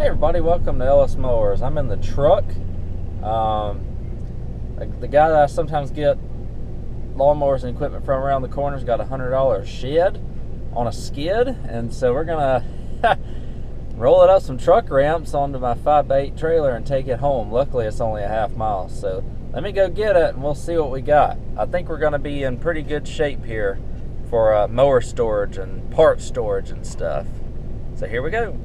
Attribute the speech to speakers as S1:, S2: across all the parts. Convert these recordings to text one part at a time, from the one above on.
S1: Hey everybody, welcome to Ellis Mowers. I'm in the truck. The guy that I sometimes get lawnmowers and equipment from around the corner's got a $100 shed on a skid, and so we're gonna roll it up some truck ramps onto my 5x8 trailer and take it home. Luckily it's only a half mile, so let me go get it and we'll see what we got. I think we're gonna be in pretty good shape here for mower storage and part storage and stuff. So here we go.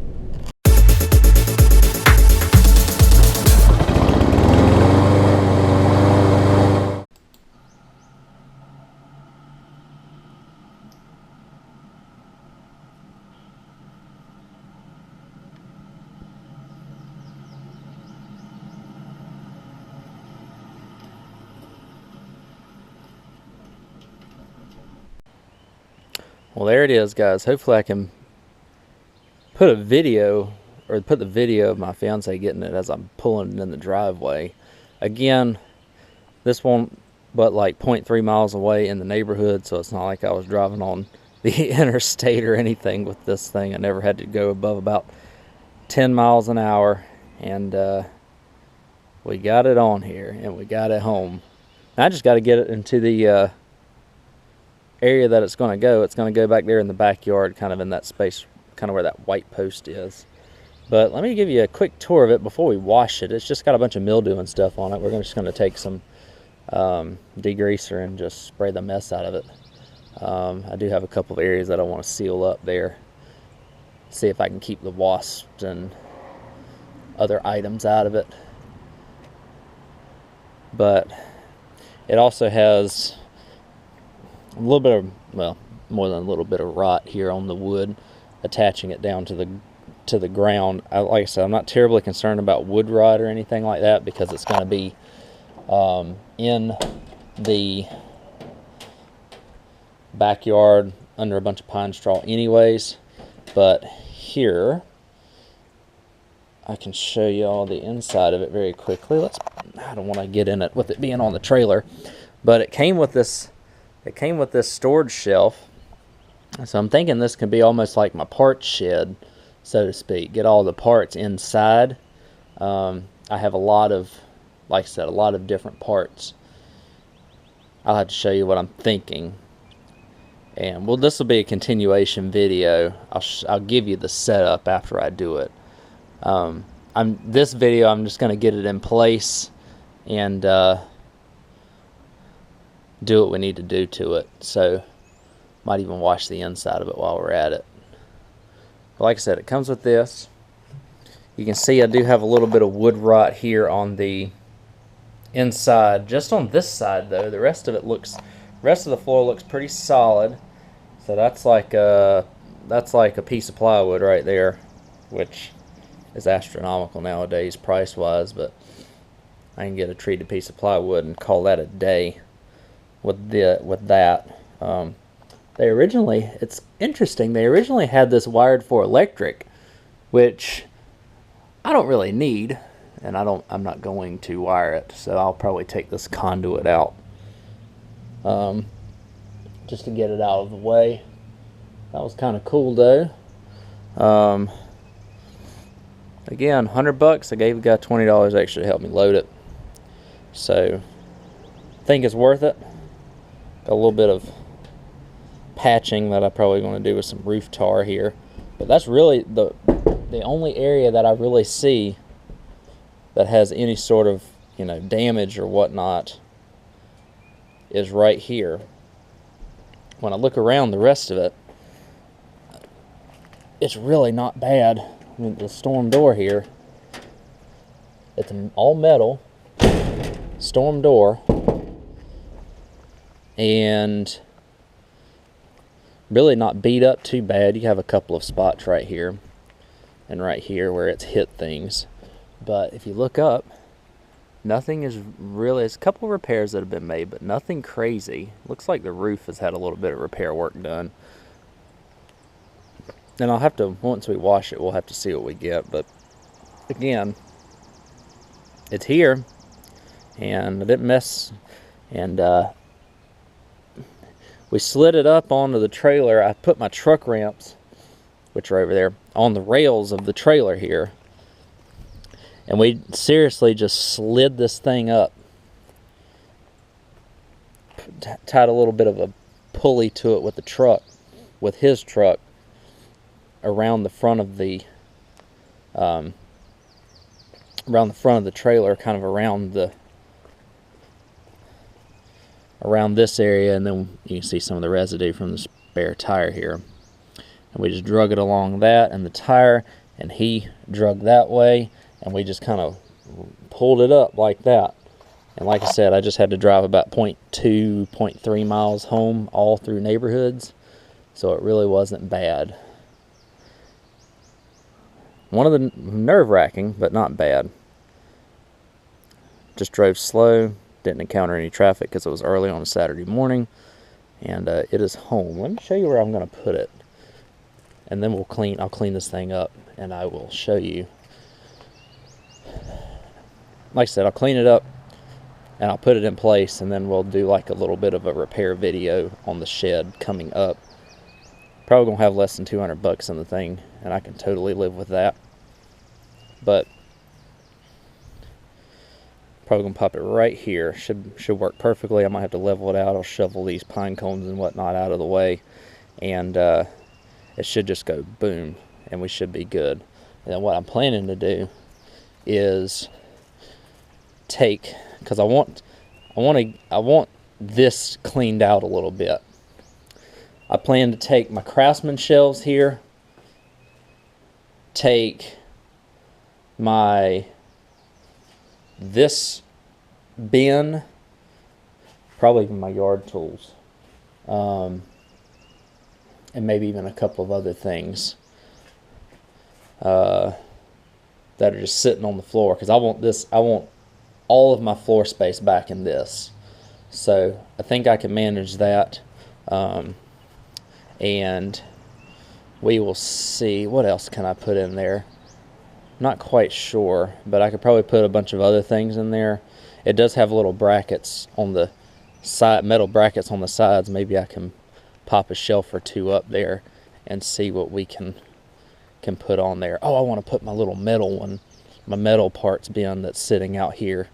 S1: Well, there it is, guys. Hopefully I can put the video of my fiance getting it as I'm pulling it in the driveway. Again, this won't but like 0.3 miles away in the neighborhood, so it's not like I was driving on the interstate or anything with this thing. I never had to go above about 10 miles an hour, and we got it on here and we got it home. I just got to get it into the area that it's going to go. It's going to go back there in the backyard, kind of in that space, kind of where that white post is. But let me give you a quick tour of it before we wash it. It's just got a bunch of mildew and stuff on it. We're just going to take some degreaser and just spray the mess out of it. I do have a couple of areas that I want to seal up there, see if I can keep the wasps and other items out of it. But it also has a little bit of, well, more than a little bit of rot here on the wood, attaching it down to the ground. Like I said, I'm not terribly concerned about wood rot or anything like that, because it's going to be in the backyard under a bunch of pine straw anyways. But here I can show you all the inside of it very quickly. I don't want to get in it with it being on the trailer, but it came with this storage shelf, so I'm thinking this can be almost like my parts shed, so to speak. Get all the parts inside. I have a lot of, like I said, a lot of different parts. I'll have to show you what I'm thinking, and well, this will be a continuation video. I'll give you the setup after I do it. This video I'm just going to get it in place and do what we need to do to it. So might even wash the inside of it while we're at it. But like I said, it comes with this. You can see I do have a little bit of wood rot here on the inside, just on this side though. The rest of the floor looks pretty solid. So that's like a piece of plywood right there, which is astronomical nowadays price wise, but I can get a treated piece of plywood and call that a day with that. It's interesting, they originally had this wired for electric, which I don't really need, and I'm not going to wire it, so I'll probably take this conduit out just to get it out of the way. That was kind of cool though. Again, $100. I gave the guy $20 extra to help me load it, so I think it's worth it. Got a little bit of patching that I'm probably going to do with some roof tar here, but that's really the only area that I really see that has any sort of, damage or whatnot is right here. When I look around the rest of it, it's really not bad. I mean, the storm door here, it's an all metal storm door, and really not beat up too bad. You have a couple of spots right here and right here where it's hit things, but if you look up, nothing is really, it's a couple of repairs that have been made, but nothing crazy. Looks like the roof has had a little bit of repair work done, and I'll have to, once we wash it, we'll have to see what we get. But again, it's here, and I didn't mess, and we slid it up onto the trailer. I put my truck ramps, which are over there, on the rails of the trailer here. And we seriously just slid this thing up, tied a little bit of a pulley to it with the truck, with his truck, around the front of the trailer, kind of around this area, and then you can see some of the residue from the spare tire here. And we just drug it along that and the tire, and he drug that way, and we just kind of pulled it up like that. And like I said, I just had to drive about 0.2, 0.3 miles home, all through neighborhoods, so it really wasn't bad. One of the nerve-wracking, but not bad. Just drove slow, didn't encounter any traffic because it was early on a Saturday morning, and it is home. Let me show you where I'm going to put it, and then I'll clean this thing up, and I will show you. Like I said, I'll clean it up, and I'll put it in place, and then we'll do like a little bit of a repair video on the shed coming up. Probably gonna have less than $200 in the thing, and I can totally live with that. But probably gonna pop it right here. Should work perfectly. I might have to level it out. I'll shovel these pine cones and whatnot out of the way, and it should just go boom, and we should be good. And then what I'm planning to do is take, because I want this cleaned out a little bit. I plan to take my Craftsman shelves here, take this bin, probably even my yard tools, and maybe even a couple of other things that are just sitting on the floor, because I want all of my floor space back in this. So I think I can manage that. And we will see. What else can I put in there? Not quite sure, but I could probably put a bunch of other things in there. It does have little brackets on the side, metal brackets on the sides. Maybe I can pop a shelf or two up there and see what we can put on there. Oh, I want to put my little metal one, my metal parts bin that's sitting out here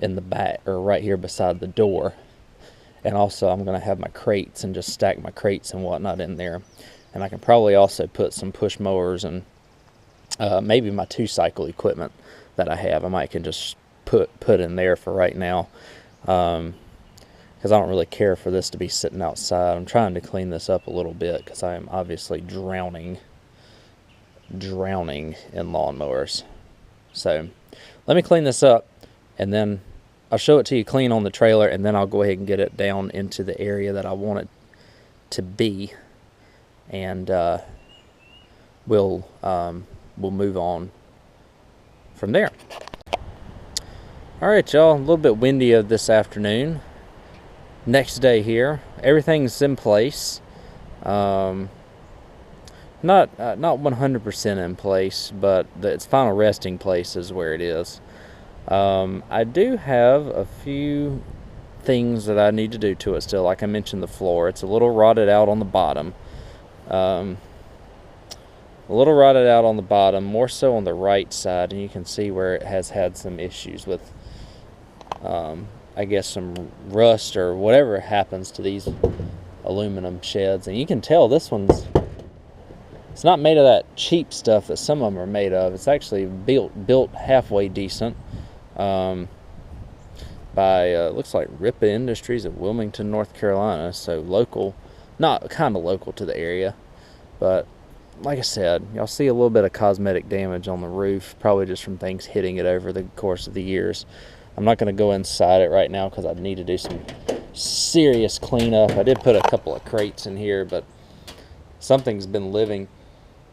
S1: in the back, or right here beside the door. And also I'm going to have my crates and just stack my crates and whatnot in there. And I can probably also put some push mowers and maybe my 2-cycle equipment that I have. I might can just put in there for right now, because I don't really care for this to be sitting outside. I'm trying to clean this up a little bit because I am obviously drowning in lawnmowers. So let me clean this up, and then I'll show it to you clean on the trailer, and then I'll go ahead and get it down into the area that I want it to be, and we'll move on from there. All right, y'all, a little bit windy of this afternoon. Next day here, everything's in place. Not 100% in place, but its final resting place is where it is. I do have a few things that I need to do to it still. Like I mentioned, the floor, it's a little rotted out on the bottom. More so on the right side, and you can see where it has had some issues with, I guess, some rust or whatever happens to these aluminum sheds. And you can tell this one's, it's not made of that cheap stuff that some of them are made of. It's actually built halfway decent. By looks like Ripa Industries of Wilmington, North Carolina. So local, not kind of local to the area, but like I said, y'all see a little bit of cosmetic damage on the roof, probably just from things hitting it over the course of the years. I'm not going to go inside it right now because I need to do some serious cleanup. I did put a couple of crates in here, but something's been living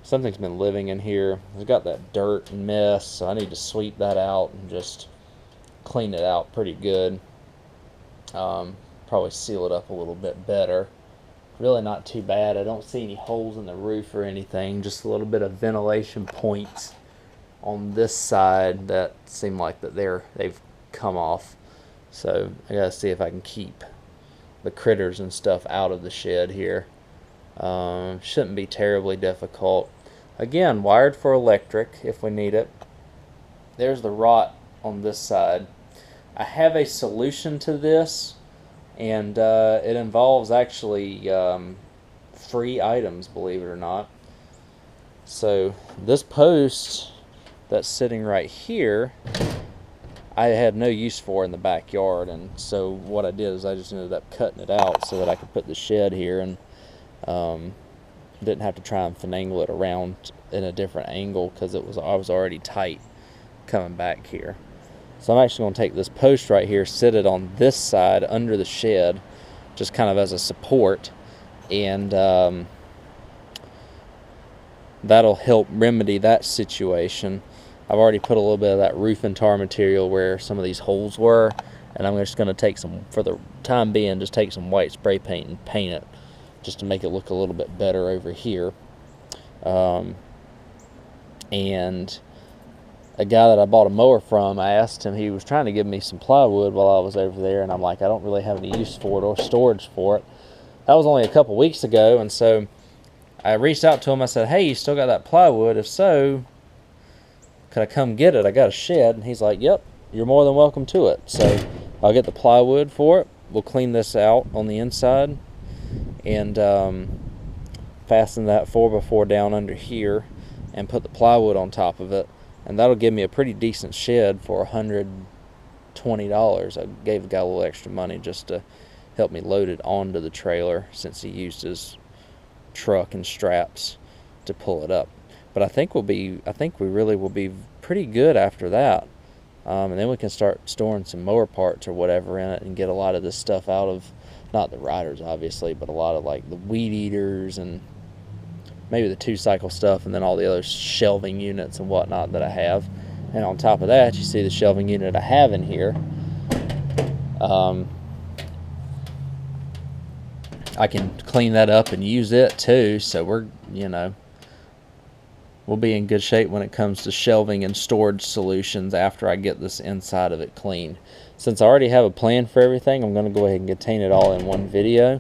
S1: in here. It's got that dirt and mess, so I need to sweep that out and just clean it out pretty good. Probably seal it up a little bit better. Really not too bad. I don't see any holes in the roof or anything, just a little bit of ventilation points on this side that seem like that they've come off. So I gotta see if I can keep the critters and stuff out of the shed here. Shouldn't be terribly difficult. Again, wired for electric if we need it. there's the rot on this side. I have a solution to this, and it involves actually free items, believe it or not. So this post that's sitting right here, I had no use for in the backyard, and so what I did is I just ended up cutting it out so that I could put the shed here, and didn't have to try and finagle it around in a different angle because I was already tight coming back here. So I'm actually going to take this post right here, sit it on this side under the shed, just kind of as a support, and that'll help remedy that situation. I've already put a little bit of that roof and tar material where some of these holes were, and I'm just going to take some, for the time being, just take some white spray paint and paint it just to make it look a little bit better over here. And a guy that I bought a mower from, I asked him, he was trying to give me some plywood while I was over there, and I'm like, I don't really have any use for it or storage for it. That was only a couple weeks ago, and so I reached out to him. I said, hey, you still got that plywood? If so, could I come get it? I got a shed. And he's like, yep, you're more than welcome to it. So I'll get the plywood for it. We'll clean this out on the inside and fasten that 4x4 down under here and put the plywood on top of it. And that'll give me a pretty decent shed for $120. I gave the guy a little extra money just to help me load it onto the trailer since he used his truck and straps to pull it up. But I think we really will be pretty good after that. And then we can start storing some mower parts or whatever in it and get a lot of this stuff out of, not the riders obviously, but a lot of like the weed eaters and maybe the 2-cycle stuff, and then all the other shelving units and whatnot that I have. And on top of that, you see the shelving unit I have in here. I can clean that up and use it too, so we'll be in good shape when it comes to shelving and storage solutions after I get this inside of it clean. Since I already have a plan for everything, I'm going to go ahead and contain it all in one video.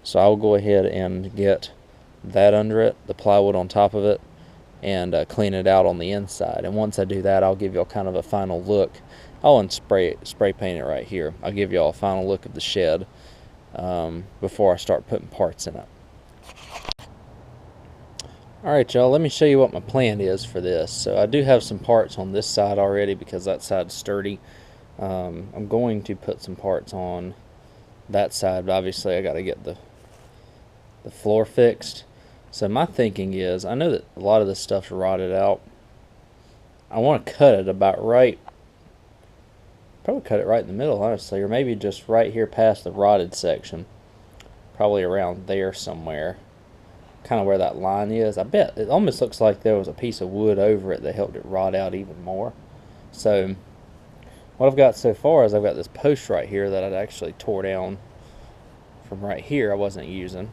S1: So I'll go ahead and get that under it, the plywood on top of it, and clean it out on the inside. And once I do that, I'll give y'all kind of a final look. I'll spray paint it right here. I'll give y'all a final look of the shed before I start putting parts in it. Alright y'all, let me show you what my plan is for this. So I do have some parts on this side already because that side's sturdy. I'm going to put some parts on that side, but obviously I got to get the floor fixed. So my thinking is, I know that a lot of this stuff's rotted out. I want to cut it about right, probably cut it right in the middle honestly, or maybe just right here past the rotted section, probably around there somewhere, kind of where that line is. I bet it almost looks like there was a piece of wood over it that helped it rot out even more. So what I've got so far is I've got this post right here that I'd actually tore down from right here I wasn't using,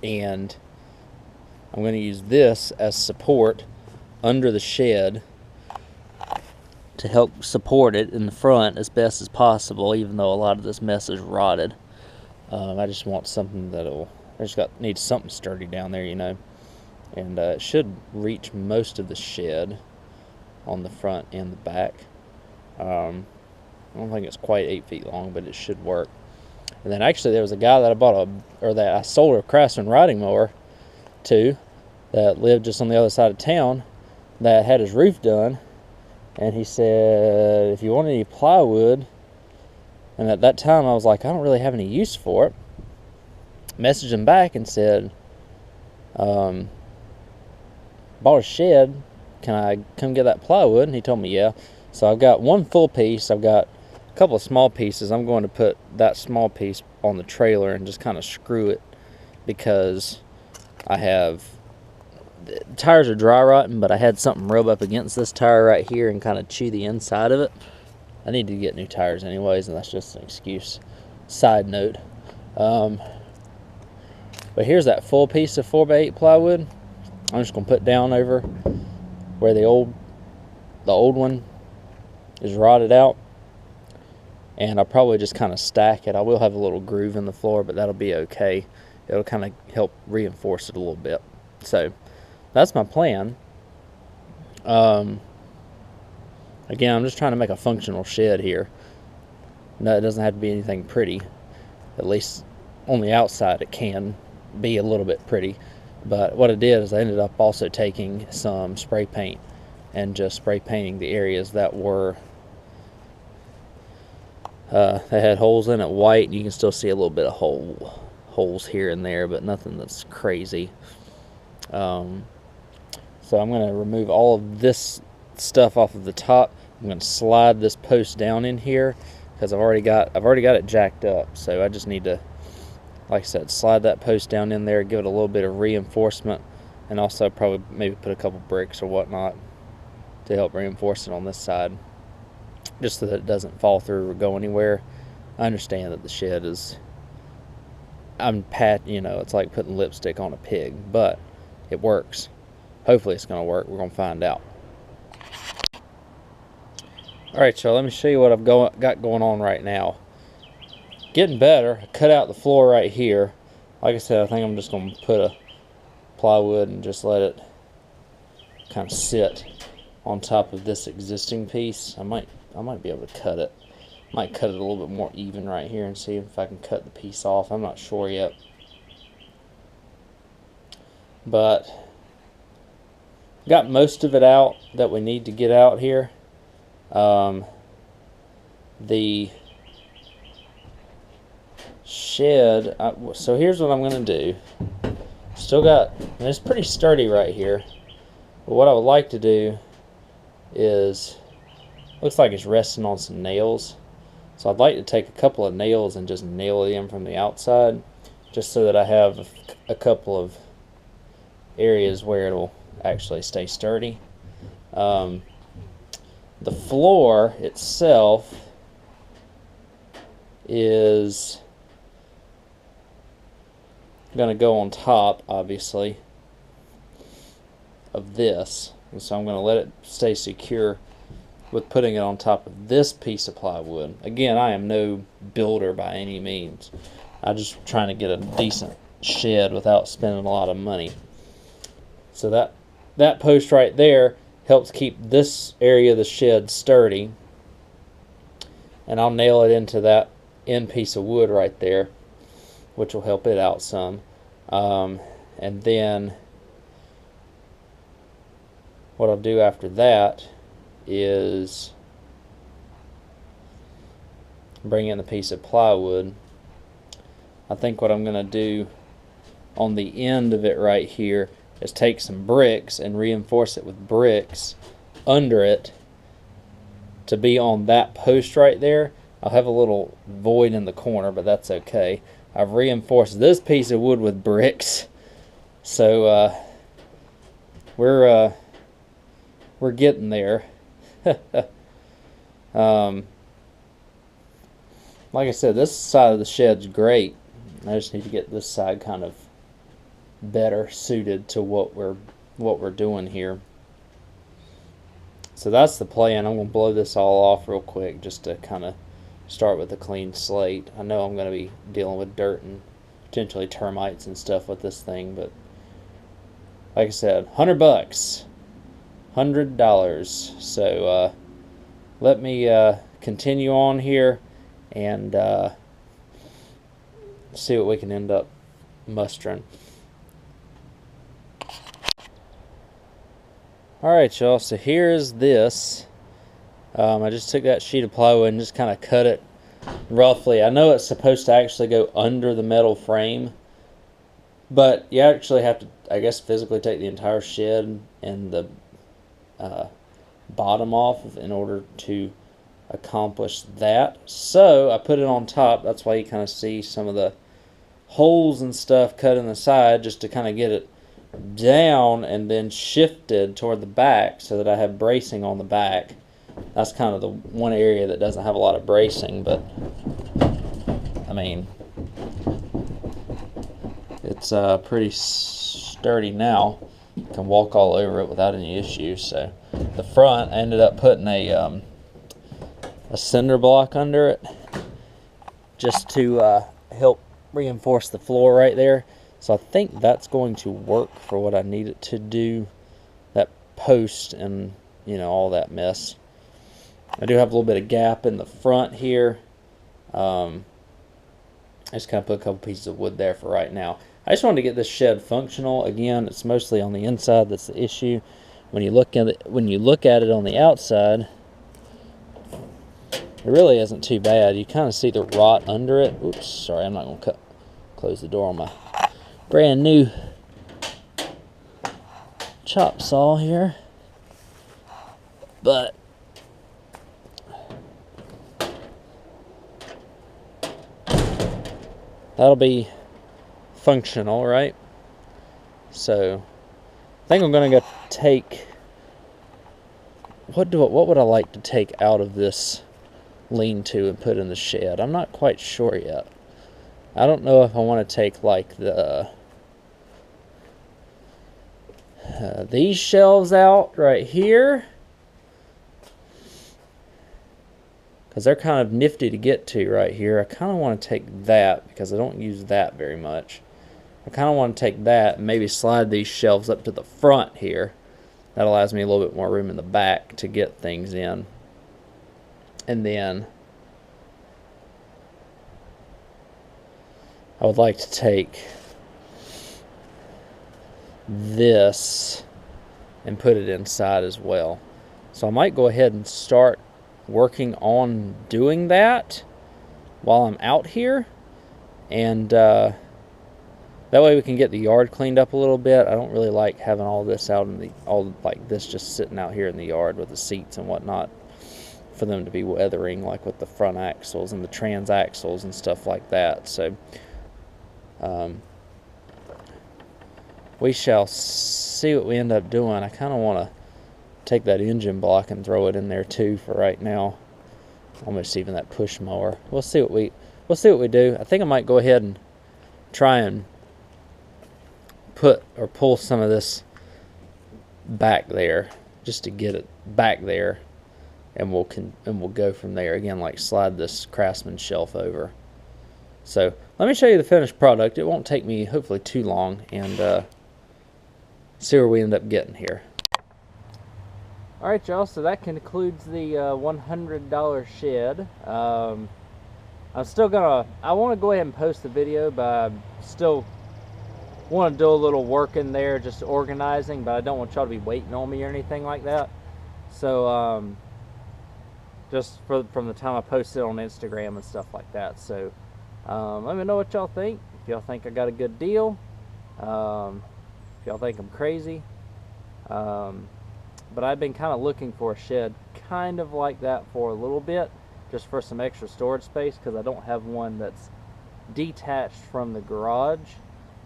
S1: and I'm going to use this as support under the shed to help support it in the front as best as possible, even though a lot of this mess is rotted. I just want something needs something sturdy down there, and it should reach most of the shed on the front and the back. I don't think it's quite 8 feet long, but it should work. And then actually there was a guy that I sold a Craftsman riding mower to that lived just on the other side of town that had his roof done, and he said if you want any plywood, and at that time I was like, I don't really have any use for it. Messaged him back and said, bought a shed, can I come get that plywood? And he told me yeah. So I've got one full piece, I've got a couple of small pieces. I'm going to put that small piece on the trailer and just kind of screw it, because the tires are dry rotting, but I had something rub up against this tire right here and kind of chew the inside of it. I need to get new tires anyways, and that's just an excuse. Side note. But here's that full piece of 4x8 plywood. I'm just going to put down over where the old one is rotted out, and I'll probably just kind of stack it. I will have a little groove in the floor, but that'll be okay. It'll kind of help reinforce it a little bit. So that's my plan. Again, I'm just trying to make a functional shed here. No, it doesn't have to be anything pretty. At least on the outside it can be a little bit pretty. But what I did is I ended up also taking some spray paint and just spray painting the areas that were they had holes in it white. You can still see a little bit of holes here and there, but nothing that's crazy. So I'm going to remove all of this stuff off of the top. I'm going to slide this post down in here because I've already got it jacked up. So I just need to, like I said, slide that post down in there, give it a little bit of reinforcement, and also probably maybe put a couple bricks or whatnot to help reinforce it on this side, just so that it doesn't fall through or go anywhere. I understand that the shed is, it's like putting lipstick on a pig, but it works. Hopefully it's going to work. We're going to find out. Alright, so let me show you what I've got going on right now. Getting better. I cut out the floor right here. Like I said, I think I'm just going to put a plywood and just let it kind of sit on top of this existing piece. I might be able to cut it. Might cut it a little bit more even right here and see if I can cut the piece off. I'm not sure yet. But got most of it out that we need to get out here. The shed, so here's what I'm going to do. Still got, and it's pretty sturdy right here. But what I would like to do is, looks like it's resting on some nails. So I'd like to take a couple of nails and just nail it in from the outside, just so that I have a couple of areas where it'll actually stay sturdy. The floor itself is going to go on top, obviously, of this. And so I'm going to let it stay secure with putting it on top of this piece of plywood. Again, I am no builder by any means. I'm just trying to get a decent shed without spending a lot of money. So that post right there helps keep this area of the shed sturdy. And I'll nail it into that end piece of wood right there, which will help it out some. And then what I'll do after that is bring in the piece of plywood. I think what I'm going to do on the end of it right here is take some bricks and reinforce it with bricks under it to be on that post right there. I'll have a little void in the corner, but that's okay. I've reinforced this piece of wood with bricks, so we're getting there. Like I said, this side of the shed's great. I just need to get this side kind of better suited to what we're doing here. So that's the plan. I'm going to blow this all off real quick just to kind of start with a clean slate. I know I'm going to be dealing with dirt and potentially termites and stuff with this thing, but like I said, $100, $100. So let me continue on here and see what we can end up mustering. Alright, y'all, so here's this. I just took that sheet of plywood and just kind of cut it roughly. I know it's supposed to actually go under the metal frame, but you actually have to, I guess, physically take the entire shed and the bottom off in order to accomplish that. So I put it on top. That's why you kind of see some of the holes and stuff cut in the side, just to kind of get it down and then shifted toward the back so that I have bracing on the back. That's kind of the one area that doesn't have a lot of bracing, but I mean, it's pretty sturdy now. You can walk all over it without any issues. So the front, I ended up putting a cinder block under it just to help reinforce the floor right there. So I think that's going to work for what I need it to do. That post and, you know, all that mess. I do have a little bit of gap in the front here. I just kind of put a couple pieces of wood there for right now. I just wanted to get this shed functional. Again, it's mostly on the inside that's the issue. When you look at it on the outside, it really isn't too bad. You kind of see the rot under it. Oops, sorry, I'm not going to close the door on my brand new chop saw here. But that'll be functional, right? So I think I'm going to go take, what would I like to take out of this lean-to and put in the shed? I'm not quite sure yet. I don't know if I want to take like the these shelves out right here, because they're kind of nifty to get to right here. I kind of want to take that because I don't use that very much. I kind of want to take that and maybe slide these shelves up to the front here. That allows me a little bit more room in the back to get things in. And then I would like to take this and put it inside as well. So I might go ahead and start working on doing that while I'm out here, and that way we can get the yard cleaned up a little bit. I don't really like having all this out in all like this just sitting out here in the yard with the seats and whatnot for them to be weathering, like with the front axles and the trans axles and stuff like that. So we shall see what we end up doing. I kind of want to take that engine block and throw it in there too for right now. Almost even that push mower. We'll see what we do. I think I might go ahead and try and pull some of this back there just to get it back there, and we'll go from there. Again, like slide this Craftsman shelf over. So let me show you the finished product. It won't take me hopefully too long, and see where we end up getting here. Alright y'all, so that concludes the $100 shed. I'm still gonna, I want to go ahead and post the video, but I still want to do a little work in there, just organizing, but I don't want y'all to be waiting on me or anything like that. So just from the time I post it on Instagram and stuff like that. So let me know what y'all think. If y'all think I got a good deal, if y'all think I'm crazy. But I've been kind of looking for a shed kind of like that for a little bit, just for some extra storage space, because I don't have one that's detached from the garage.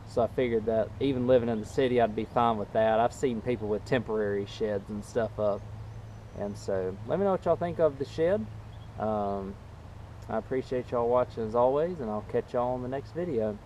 S1: So I figured that even living in the city, I'd be fine with that. I've seen people with temporary sheds and stuff up. And so let me know what y'all think of the shed. I appreciate y'all watching as always, and I'll catch y'all on the next video.